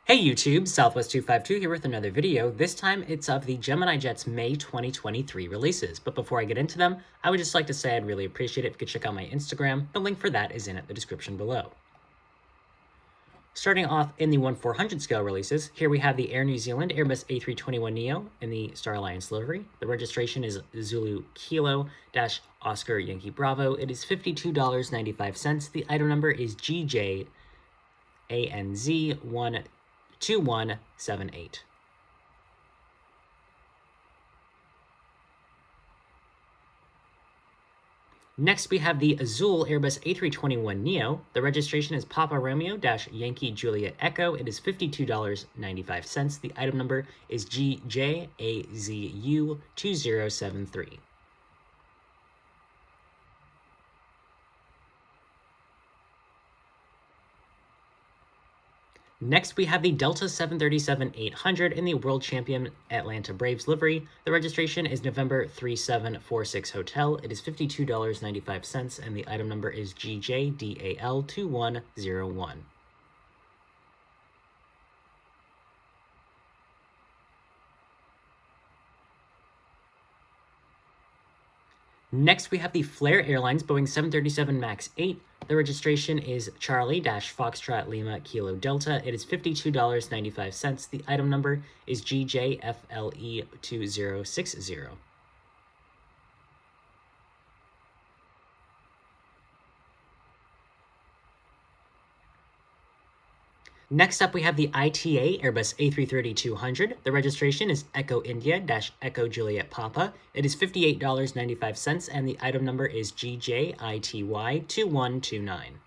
Hey YouTube, Southwest252 here with another video. This time it's of the Gemini Jets May 2023 releases. But before I get into them, I would just like to say I'd really appreciate it if you could check out my Instagram. The link for that is in the description below. Starting off in the 1/400 scale releases, here we have the Air New Zealand Airbus A321neo in the Star Alliance livery. The registration is Zulu Kilo Oscar Yankee Bravo. It is $52.95. The item number is GJANZ12178. Next, we have the Azul Airbus A321neo. The registration is Papa Romeo Yankee Juliet Echo. It is $52.95. The item number is GJAZU2073. Next, we have the Delta 737-800 in the World Champion Atlanta Braves livery. The registration is November 3746 Hotel. It is $52.95, and the item number is GJDAL2101. Next, we have the Flair Airlines Boeing 737 MAX 8. The registration is Charlie-Foxtrot Lima Kilo Delta. It is $52.95. The item number is GJFLE2060. Next up, we have the ITA Airbus A330-200. The registration is Echo India-Echo Juliet Papa. It is $58.95, and the item number is GJITY2129.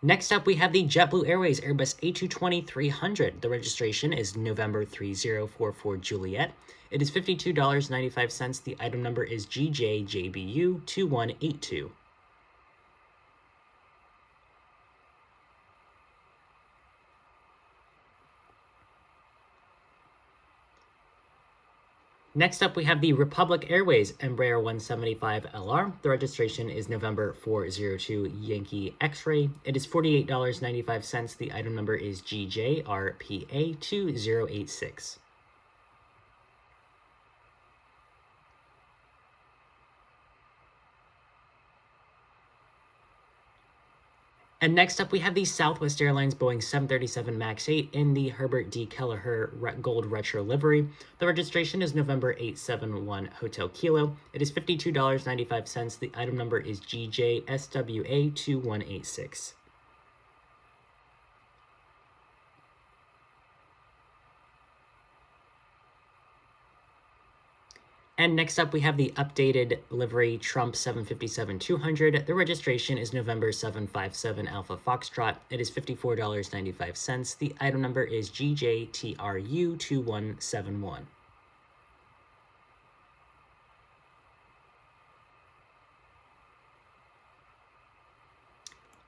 Next up, we have the JetBlue Airways Airbus A220-300. The registration is November 3044 Juliet. It is $52.95. The item number is GJJBU2182. Next up, we have the Republic Airways Embraer 175LR. The registration is November 402 Yankee X-Ray. It is $48.95. The item number is GJRPA2086. And next up, we have the Southwest Airlines Boeing 737 MAX 8 in the Herbert D. Kelleher Gold Retro livery. The registration is November 871 Hotel Kilo. It is $52.95. The item number is GJSWA2186. And next up, we have the updated livery Trump 757-200. The registration is November 757 Alpha Foxtrot. It is $54.95. The item number is GJTRU2171.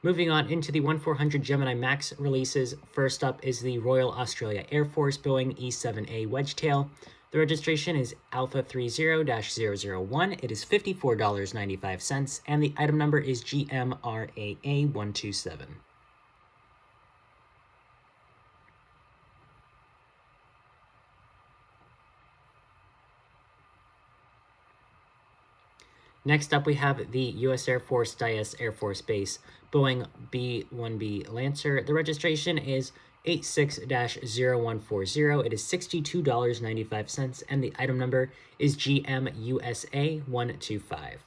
Moving on into the 1/400 Gemini MAX releases, first up is the Royal Australia Air Force Boeing E-7A Wedgetail. The registration is Alpha 30-001. It is $54.95, and the item number is GMRAA127. Next up, we have the U.S. Air Force Dyess Air Force Base Boeing B-1B Lancer. The registration is 86-0140. It is $62.95, and the item number is GMUSA125.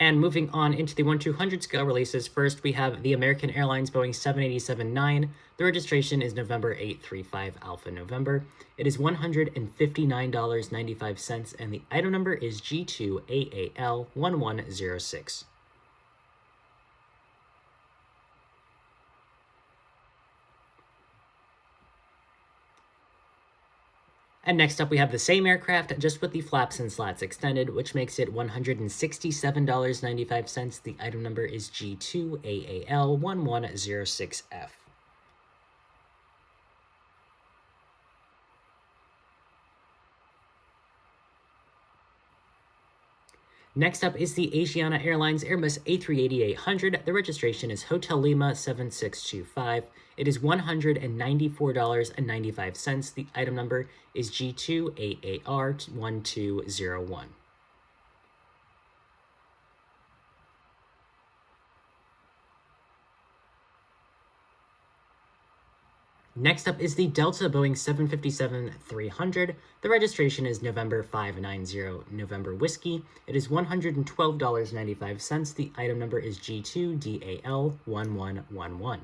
And moving on into the 1/200 scale releases, first we have the American Airlines Boeing 787-9. The registration is November 835 Alpha November. It is $159.95, and the item number is G2AAL1106. And next up, we have the same aircraft, just with the flaps and slats extended, which makes it $167.95. The item number is G2AAL1106F. Next up is the Asiana Airlines Airbus A380-800. The registration is Hotel Lima 7625. It is $194.95. The item number is G2AAR1201. Next up is the Delta Boeing 757-300. The registration is November 590 November Whiskey. It is $112.95. The item number is G2DAL1111.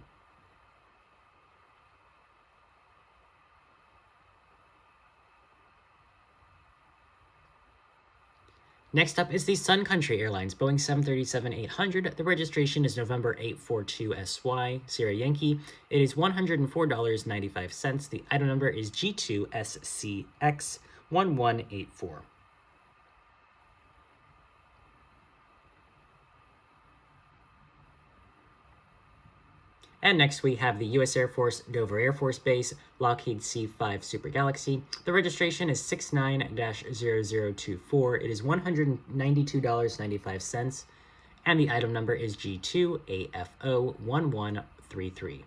Next up is the Sun Country Airlines Boeing 737-800. The registration is November 842 SY, Sierra Yankee. It is $104.95. The item number is G2SCX1184. And next we have the U.S. Air Force Dover Air Force Base Lockheed C-5 Super Galaxy. The registration is 69-0024. It is $192.95, and the item number is G2AFO1133.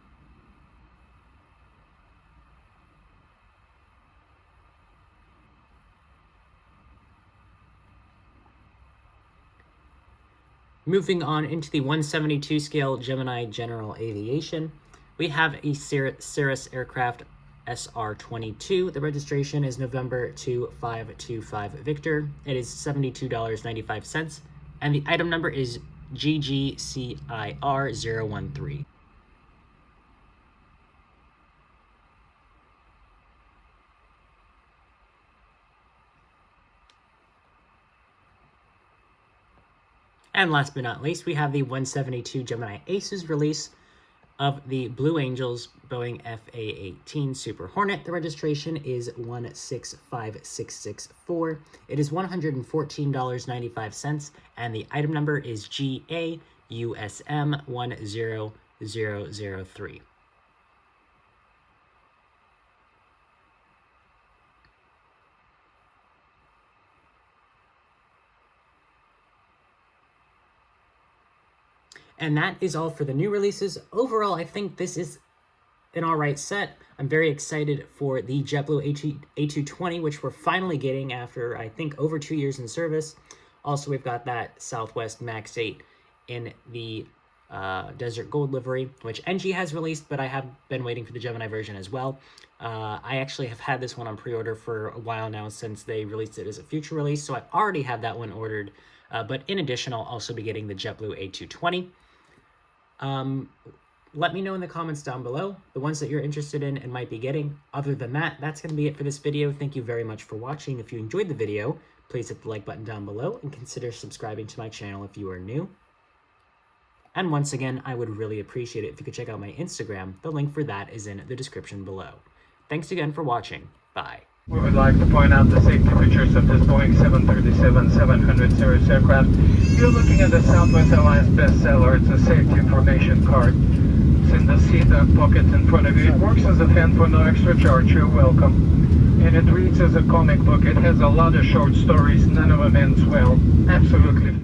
Moving on into the 172 scale Gemini General Aviation, we have a Cirrus aircraft SR-22. The registration is November 2525 Victor. It is $72.95, and the item number is GGCIR013. And last but not least, we have the 172 Gemini Aces release of the Blue Angels Boeing FA-18 Super Hornet. The registration is 165664. It is $114.95, and the item number is GAUSM10003. And that is all for the new releases. Overall, I think this is an alright set. I'm very excited for the JetBlue A220, which we're finally getting after, I think, over 2 years in service. Also, we've got that Southwest Max 8 in the Desert Gold livery, which NG has released, but I have been waiting for the Gemini version as well. I actually have had this one on pre-order for a while now since they released it as a future release, so I already have that one ordered. But in addition, I'll also be getting the JetBlue A220. Let me know in the comments down below the ones that you're interested in and might be getting. Other than that, that's going to be it for this video. Thank you very much for watching. If you enjoyed the video, please hit the like button down below and consider subscribing to my channel if you are new. And once again, I would really appreciate it if you could check out my Instagram. The link for that is in the description below. Thanks again for watching. Bye. We would like to point out the safety features of this Boeing 737-700 series aircraft. You're looking at the Southwest Airlines bestseller. It's a safety information card. It's in the seat pocket in front of you. It works as a fan for no extra charge. You're welcome. And it reads as a comic book. It has a lot of short stories. None of them ends well. Absolutely.